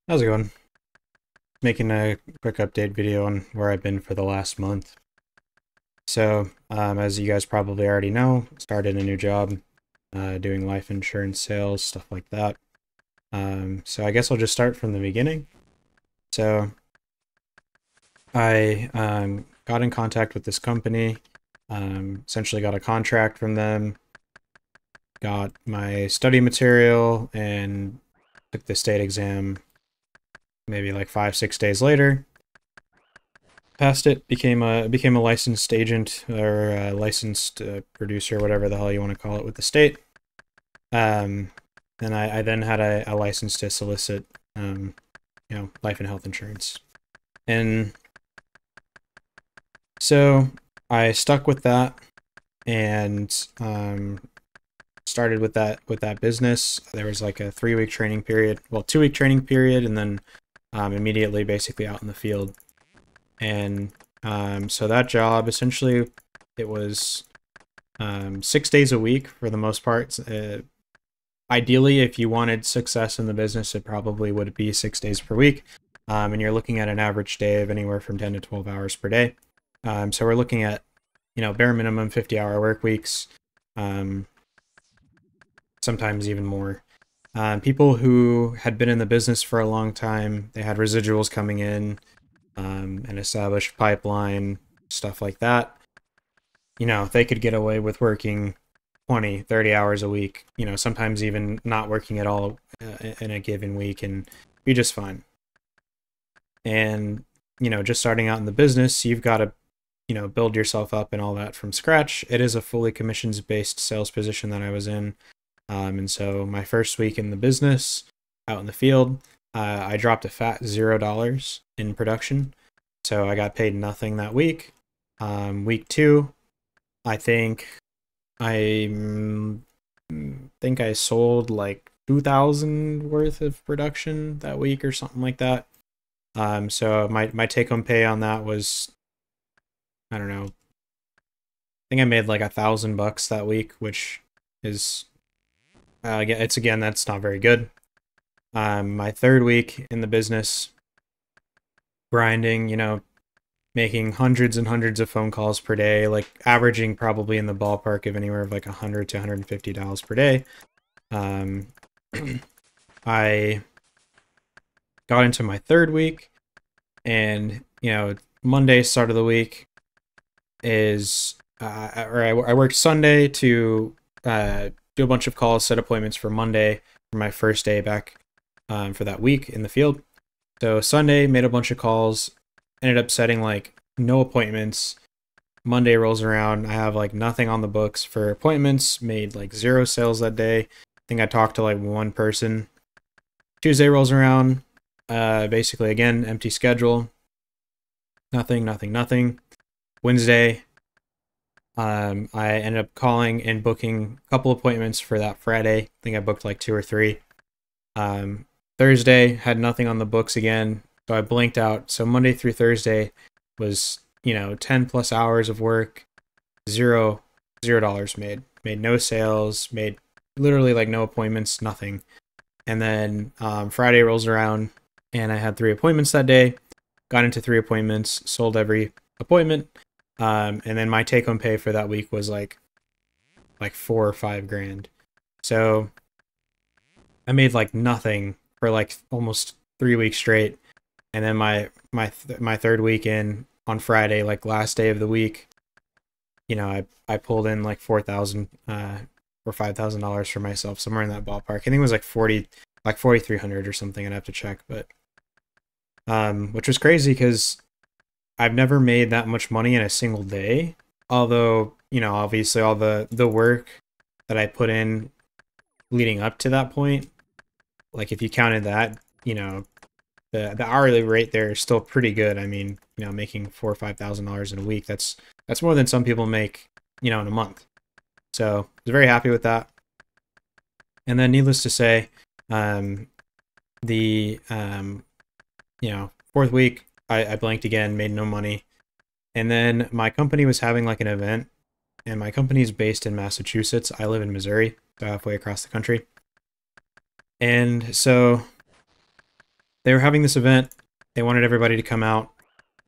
How's it going? Making a quick update video on where I've been for the last month. As you guys probably already know, started a new job, doing life insurance sales, stuff like that. I guess I'll just start from the beginning. So, I got in contact with this company, essentially got a contract from them, got my study material, and took the state exam maybe like 5, 6 days later. Passed it, became a licensed agent or a licensed producer, whatever the hell you want to call it, with the state. Um, and I then had a license to solicit, life and health insurance. And so I stuck with that and started with that business. There was like a 3 week training period, well, 2 week training period, and then immediately basically out in the field. And so that job, essentially, it was 6 days a week for the most part. Ideally, if you wanted success in the business, it probably would be 6 days per week. And you're looking at an average day of anywhere from 10 to 12 hours per day. So we're looking at, bare minimum 50-hour work weeks, sometimes even more. People who had been in the business for a long time, they had residuals coming in, an established pipeline, stuff like that. They could get away with working 20, 30 hours a week, sometimes even not working at all in a given week and be just fine. And, just starting out in the business, you've got to, build yourself up and all that from scratch. It is a fully commissions-based sales position that I was in. And so my first week in the business, out in the field, I dropped a fat $0 in production. So I got paid nothing that week. Week two, I think I sold like 2,000 worth of production that week or something like that. So my take home pay on that was, I don't know, I think I made like $1,000 that week, which is again, that's not very good. My third week in the business, grinding, making hundreds and hundreds of phone calls per day, like averaging probably in the ballpark of anywhere of like $100 to $150 per day. I got into my third week, and Monday, start of the week, is I worked Sunday to do a bunch of calls, set appointments for Monday for my first day back for that week in the field. So Sunday, made a bunch of calls, ended up setting like no appointments. Monday rolls around, I have like nothing on the books for appointments, made like 0 sales that day. I think I talked to like one person. Tuesday rolls around, basically again, empty schedule. Nothing, nothing, nothing. Wednesday, I ended up calling and booking a couple appointments for that Friday. I think I booked like 2 or 3. Thursday, had nothing on the books again, so I blinked out. So Monday through Thursday was, 10 plus hours of work, $0 made no sales, made literally like no appointments, nothing. And then Friday rolls around, and I had 3 appointments that day, got into 3 appointments, sold every appointment. And then my take home pay for that week was like 4 or 5 grand. So I made like nothing for like almost 3 weeks straight. And then my third week in on Friday, like last day of the week, I pulled in like 4,000 or $5,000 for myself, somewhere in that ballpark. I think it was like 4,300 or something. I'd have to check, but which was crazy because I've never made that much money in a single day. Although, obviously all the work that I put in leading up to that point, like if you counted that, the hourly rate there is still pretty good. I mean, making $4,000 or $5,000 in a week, that's more than some people make, in a month. So I was very happy with that. And then needless to say, the fourth week, I blanked again, made no money. And then my company was having like an event, and my company is based in Massachusetts. I live in Missouri, so halfway across the country. And so They were having this event. They wanted everybody to come out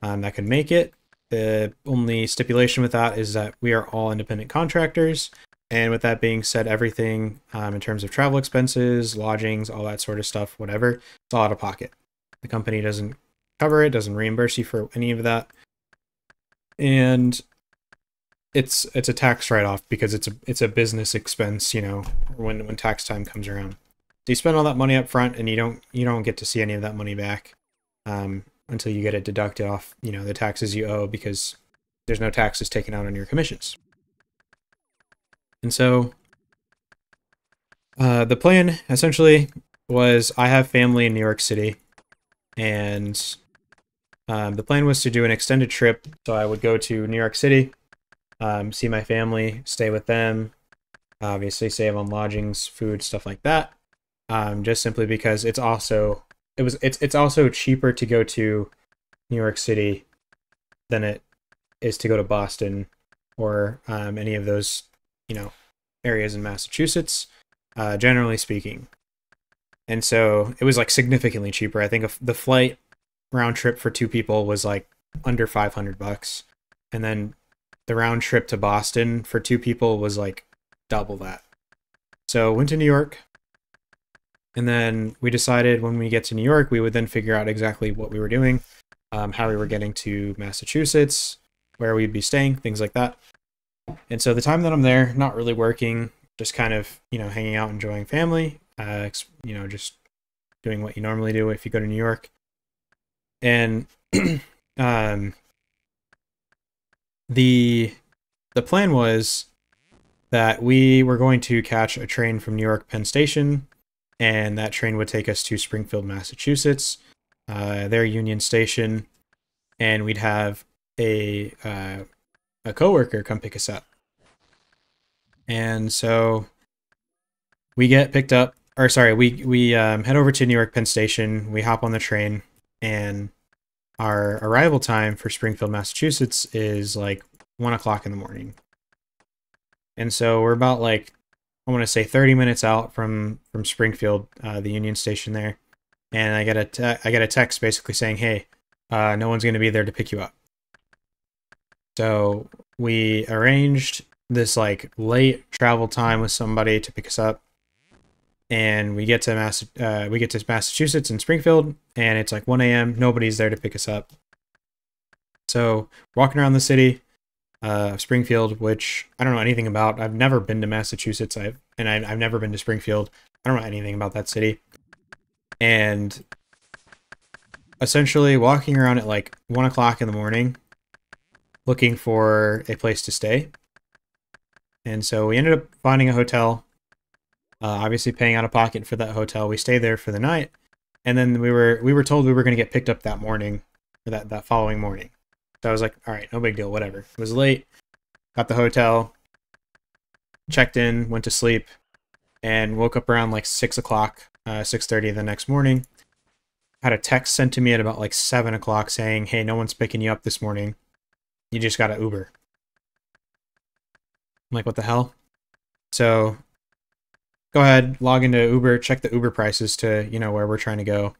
that could make it. The only stipulation with that is that we are all independent contractors. And with that being said, everything in terms of travel expenses, lodgings, all that sort of stuff, whatever, it's all out of pocket. The company doesn't cover it, doesn't reimburse you for any of that. And it's a tax write-off because it's a business expense, you know, when tax time comes around. So you spend all that money up front and you don't get to see any of that money back until you get it deducted off, you know, the taxes you owe, because there's no taxes taken out on your commissions. And so the plan essentially was, I have family in New York City, and the plan was to do an extended trip. So I would go to New York City, see my family, stay with them, obviously save on lodgings, food, stuff like that. Just simply because it's also cheaper to go to New York City than it is to go to Boston or any of those, you know, areas in Massachusetts, generally speaking. And so it was like significantly cheaper. I think the flight round trip for 2 people was like under $500, and then the round trip to Boston for 2 people was like double that. So went to New York, and then we decided when we get to New York, we would then figure out exactly what we were doing, how we were getting to Massachusetts, where we'd be staying, things like that. And so the time that I'm there, not really working, just kind of, you know, hanging out, enjoying family, you know, just doing what you normally do if you go to New York. And the plan was that we were going to catch a train from New York Penn Station, and that train would take us to Springfield, Massachusetts, their Union Station, and we'd have a coworker come pick us up. And so we get picked up, or sorry, we head over to New York Penn Station, we hop on the train, and our arrival time for Springfield, Massachusetts is like 1 o'clock in the morning. And so we're about like, I want to say 30 minutes out from Springfield, the Union Station there. And I get a text basically saying, hey, no one's going to be there to pick you up. So we arranged this like late travel time with somebody to pick us up. And we get to Massachusetts in Springfield, and it's like 1 a.m. Nobody's there to pick us up. So walking around the city of Springfield, which I don't know anything about. I've never been to Massachusetts. I've never been to Springfield. I don't know anything about that city. And essentially walking around at like 1 o'clock in the morning, looking for a place to stay. And so we ended up finding a hotel. Obviously paying out of pocket for that hotel. We stayed there for the night, and then we were told we were going to get picked up that morning, or that following morning. So I was like, all right, no big deal, whatever. It was late, got the hotel, checked in, went to sleep, and woke up around like 6 o'clock, 6:30 the next morning. Had a text sent to me at about like 7 o'clock saying, hey, no one's picking you up this morning. You just got an Uber. I'm like, what the hell? So go ahead, log into Uber, check the Uber prices to, you know, where we're trying to go.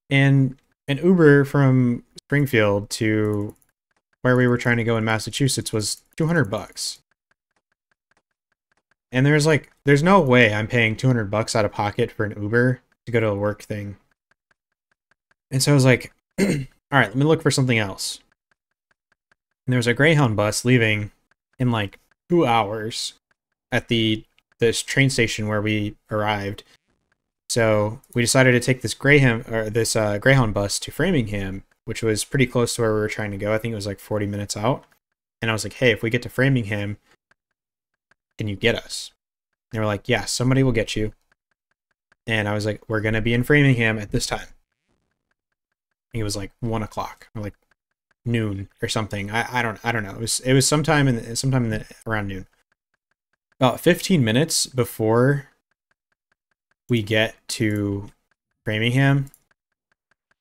And an Uber from Springfield to where we were trying to go in Massachusetts was $200. And there's no way I'm paying $200 out of pocket for an Uber to go to a work thing. And so I was like, all right, let me look for something else. And there was a Greyhound bus leaving in like 2 hours at this train station where we arrived. So we decided to take this Greyhound bus to Framingham, which was pretty close to where we were trying to go. I think it was like 40 minutes out. And I was like, hey, if we get to Framingham, can you get us? And they were like, yeah, somebody will get you. And I was like, we're going to be in Framingham at this time. It was like 1 o'clock or like noon or something. I don't know. It was sometime around noon. About 15 minutes before we get to Framingham,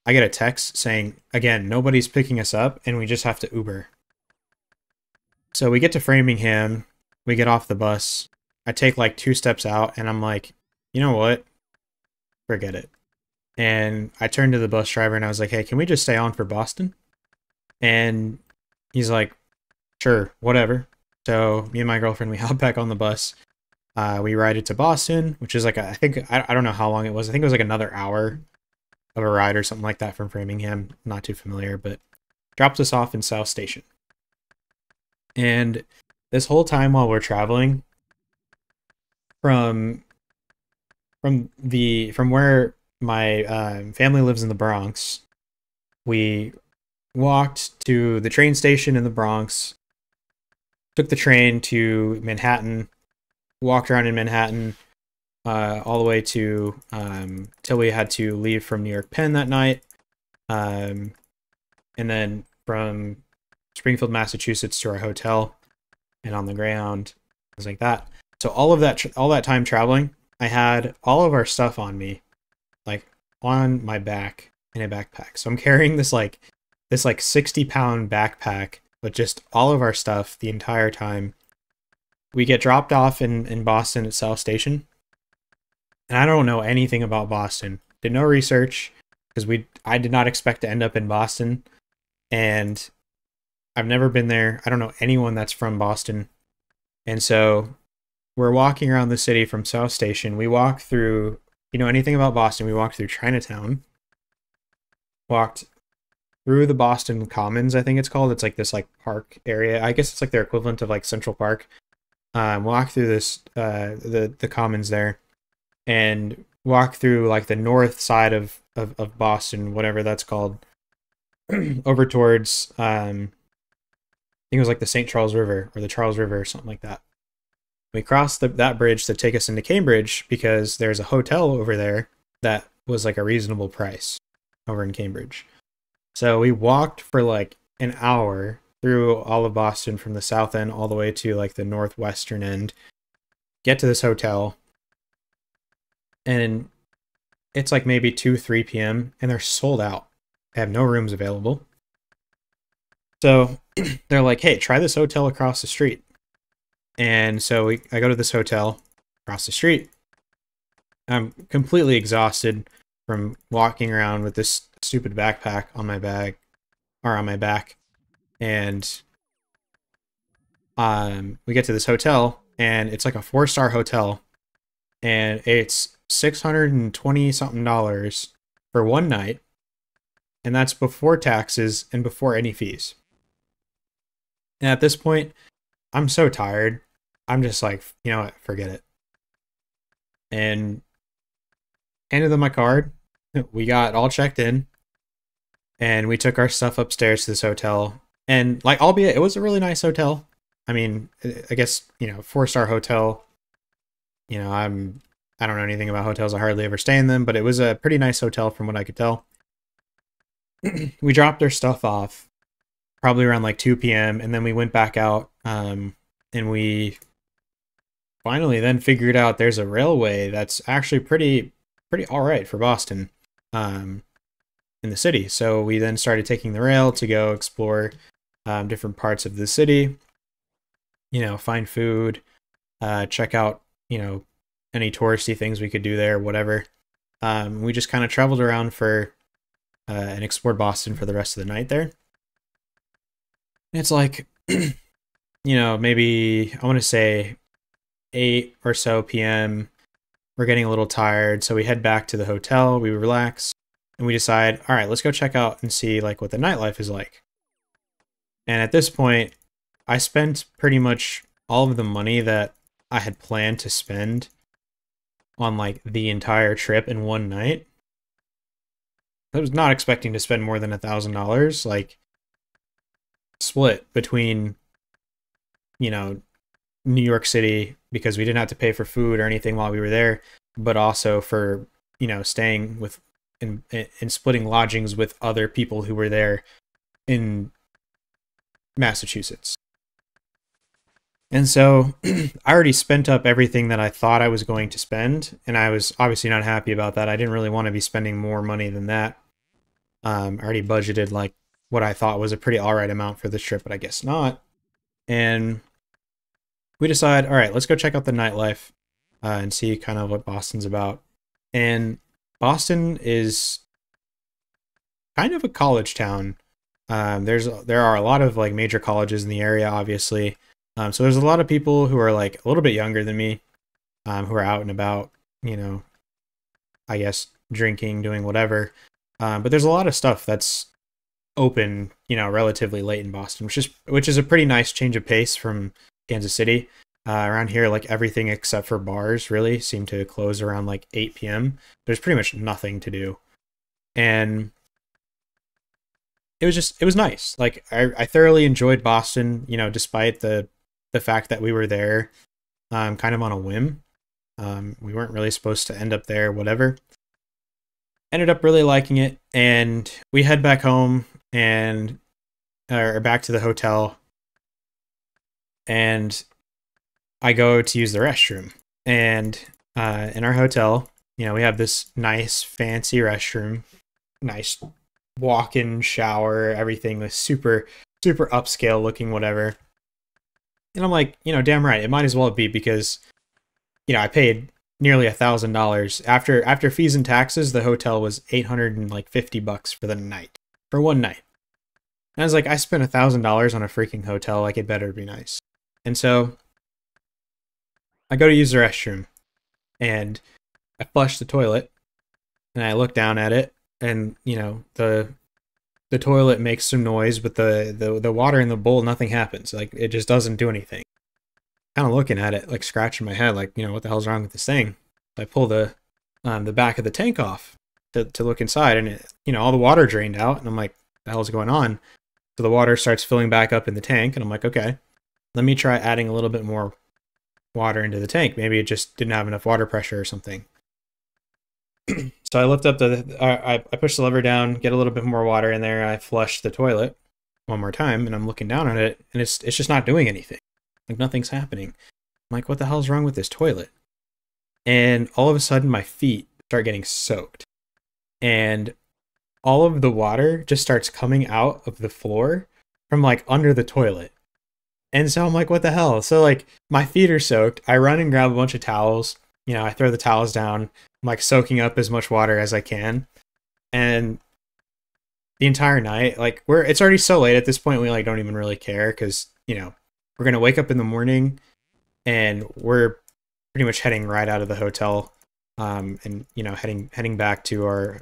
I get a text saying, again, nobody's picking us up and we just have to Uber. So we get to Framingham, we get off the bus, I take like 2 steps out and I'm like, you know what? Forget it. And I turned to the bus driver and I was like, hey, can we just stay on for Boston? And he's like, sure, whatever. So me and my girlfriend, we hop back on the bus. We ride it to Boston, which is like, I don't know how long it was. I think it was like another hour of a ride or something like that from Framingham. Not too familiar, but drops us off in South Station. And this whole time while we're traveling from from where my family lives in the Bronx, we walked to the train station in the Bronx, took the train to Manhattan, walked around in Manhattan all the way to till we had to leave from New York Penn that night, and then from Springfield, Massachusetts to our hotel, and on the ground, things like that. So all that time traveling, I had all of our stuff on me, like on my back in a backpack. So I'm carrying this 60-pound backpack with just all of our stuff the entire time. We get dropped off in Boston at South Station. And I don't know anything about Boston. Did no research because I did not expect to end up in Boston. And I've never been there. I don't know anyone that's from Boston. And so we're walking around the city from South Station. We walk through, you know anything about Boston, we walked through Chinatown. Walked through the Boston Commons, I think it's called. It's like this like park area. I guess it's like their equivalent of like Central Park. Walk through this the Commons there, and walk through like the north side of Boston, whatever that's called, over towards I think it was like the St. Charles River or the Charles River or something like that. We crossed that bridge to take us into Cambridge because there's a hotel over there that was like a reasonable price over in Cambridge. So we walked for like an hour through all of Boston from the south end all the way to like the northwestern end, get to this hotel, and it's like maybe 2-3 p.m. and they're sold out. They have no rooms available. So they're like, hey, try this hotel across the street. And so I go to this hotel across the street. I'm completely exhausted from walking around with this stupid backpack on my bag or on my back. And we get to this hotel and it's like a 4-star hotel and it's $620 something for one night. And that's before taxes and before any fees. And at this point, I'm so tired. I'm just like, you know what, forget it. And handed them my card. We got all checked in. And we took our stuff upstairs to this hotel. And like, albeit it was a really nice hotel. I mean, I guess, 4-star hotel. I don't know anything about hotels. I hardly ever stay in them, but it was a pretty nice hotel from what I could tell. We dropped our stuff off probably around like 2 p.m. and then we went back out and we finally then figured out there's a railway that's actually pretty all right for Boston in the city. So we then started taking the rail to go explore different parts of the city, find food, check out, any touristy things we could do there, whatever. We just kind of traveled around and explored Boston for the rest of the night there. It's like, maybe I want to say 8 or so p.m. We're getting a little tired, so we head back to the hotel, we relax, and we decide, all right, let's go check out and see like what the nightlife is like. And at this point, I spent pretty much all of the money that I had planned to spend on like the entire trip in one night. I was not expecting to spend more than $1,000, like split between, New York City, because we didn't have to pay for food or anything while we were there, but also for, staying with and splitting lodgings with other people who were there in Massachusetts. And so I already spent up everything that I thought I was going to spend, and I was obviously not happy about that. I didn't really want to be spending more money than that. I already budgeted like what I thought was a pretty all right amount for this trip, but I guess not. And we decide, all right, let's go check out the nightlife and see kind of what Boston's about. And Boston is kind of a college town. There are a lot of like major colleges in the area, obviously. So there's a lot of people who are like a little bit younger than me, who are out and about, you know, I guess drinking, doing whatever. But there's a lot of stuff that's open, you know, relatively late in Boston, which is a pretty nice change of pace from Kansas City. Around here, like everything except for bars really seem to close around like 8 p.m. There's pretty much nothing to do, and it was nice. Like I thoroughly enjoyed Boston, you know, despite the fact that we were there, kind of on a whim. We weren't really supposed to end up there, whatever. Ended up really liking it, and we head back home and or back to the hotel, and I go to use the restroom. And in our hotel, you know, we have this nice fancy restroom, nice walk-in shower, everything was super upscale looking, whatever. And I'm like, you know, damn right, it might as well be, because you know, I paid nearly $1,000 after fees and taxes. The hotel was $850 for the night, for one night. And I was like, I spent $1,000 on a freaking hotel, like it better be nice. And so I go to use the restroom, and I flush the toilet, and I look down at it, and you know, the toilet makes some noise, but the water in the bowl, nothing happens. Like it just doesn't do anything. Kind of looking at it, like scratching my head, like, you know, what the hell's wrong with this thing? I pull the back of the tank off to look inside, and it, you know, all the water drained out, and I'm like, the hell's going on? So the water starts filling back up in the tank, and I'm like, okay, let me try adding a little bit more water into the tank. Maybe it just didn't have enough water pressure or something. So I lift up I push the lever down, get a little bit more water in there. I flush the toilet one more time, and I'm looking down on it, and it's just not doing anything. Like nothing's happening. I'm like, what the hell's wrong with this toilet? And all of a sudden, my feet start getting soaked, and all of the water just starts coming out of the floor from like under the toilet. And so I'm like, what the hell? So like my feet are soaked. I run and grab a bunch of towels. You know, I throw the towels down. I'm like soaking up as much water as I can. And the entire night, like it's already so late at this point, we like don't even really care, because, you know, we're going to wake up in the morning, and we're pretty much heading right out of the hotel. And, you know, heading back to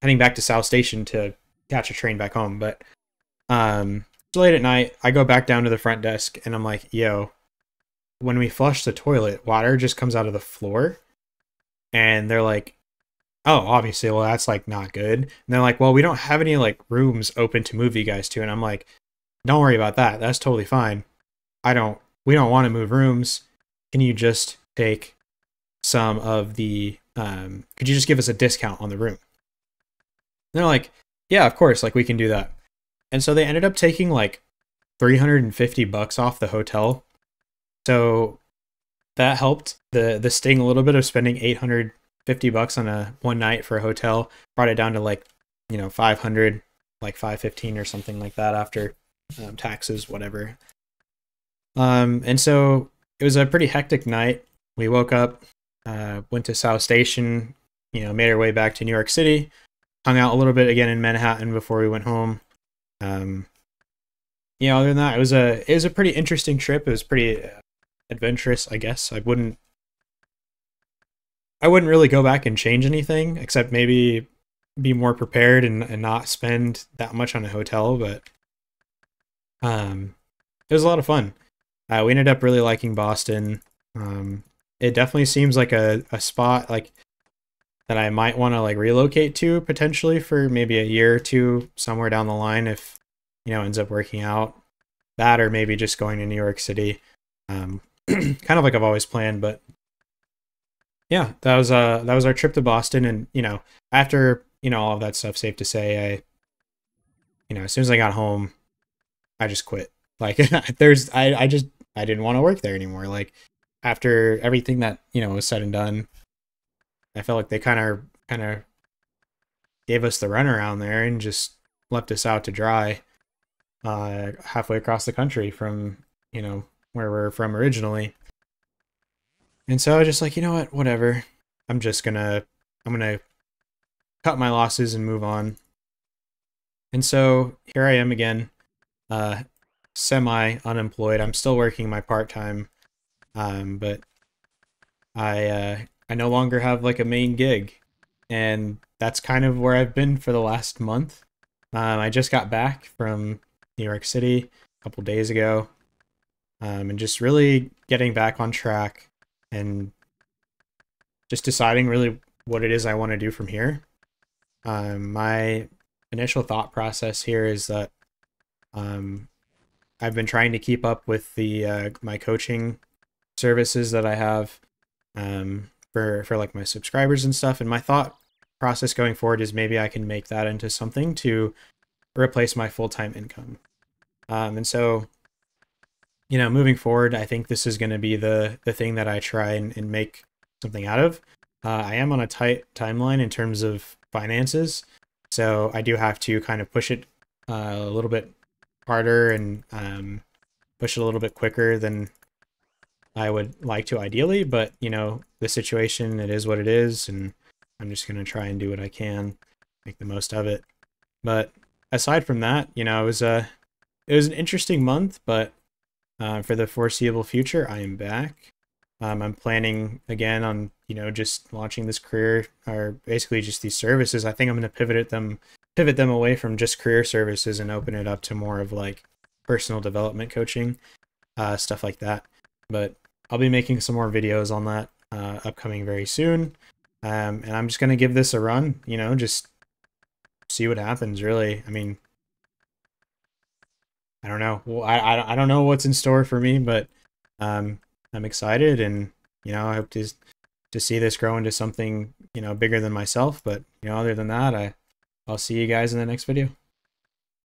heading back to South Station to catch a train back home. But, it's late at night. I go back down to the front desk, and I'm like, yo, when we flush the toilet, water just comes out of the floor. And they're like, oh, obviously, well, that's like not good. And they're like, well, we don't have any like rooms open to move you guys to. And I'm like, don't worry about that. That's totally fine. We don't want to move rooms. Can you just take some of the, could you just give us a discount on the room? And they're like, yeah, of course. Like we can do that. And so they ended up taking like $350 off the hotel. So that helped the sting a little bit of spending $850 on a one night for a hotel. Brought it down to like, you know, 500, like 515 or something like that after taxes, whatever. And so it was a pretty hectic night. We woke up, went to South Station, you know, made our way back to New York City, hung out a little bit again in Manhattan before we went home. You know, other than that, it was a pretty interesting trip. It was pretty adventurous, I guess. I wouldn't really go back and change anything, except maybe be more prepared and not spend that much on a hotel. But it was a lot of fun. We ended up really liking Boston. It definitely seems like a spot like that I might want to like relocate to potentially for maybe a year or two somewhere down the line, if, you know, ends up working out. That, or maybe just going to New York City. Kind of like I've always planned. But yeah, that was our trip to Boston. And, you know, after, you know, all of that stuff, safe to say, you know, as soon as I got home, I just quit. Like I didn't want to work there anymore. Like after everything that, you know, was said and done, I felt like they kind of gave us the runaround there and just left us out to dry, halfway across the country from, you know, where we're from originally. And so I was just like, you know what, whatever. I'm I'm gonna cut my losses and move on. And so here I am again, semi unemployed. I'm still working my part time, but I no longer have like a main gig, and that's kind of where I've been for the last month. I just got back from New York City a couple days ago, and just really getting back on track and just deciding really what it is I want to do from here. My initial thought process here is that um, I've been trying to keep up with the my coaching services that I have for like my subscribers and stuff. And my thought process going forward is maybe I can make that into something to replace my full-time income. And so, you know, moving forward, I think this is going to be the thing that I try and make something out of. I am on a tight timeline in terms of finances, so I do have to kind of push it a little bit harder and push it a little bit quicker than I would like to ideally. But you know, the situation, it is what it is, and I'm just going to try and do what I can, make the most of it. But aside from that, you know, it was an interesting month, but for the foreseeable future, I am back. I'm planning again on, you know, just launching this career, or basically just these services. I think I'm going to pivot them away from just career services and open it up to more of like personal development coaching, stuff like that. But I'll be making some more videos on that upcoming very soon. And I'm just going to give this a run, you know, just see what happens, really. I mean, I don't know. Well, I don't know what's in store for me, but I'm excited, and you know, I hope to see this grow into something, you know, bigger than myself. But you know, other than that, I'll see you guys in the next video.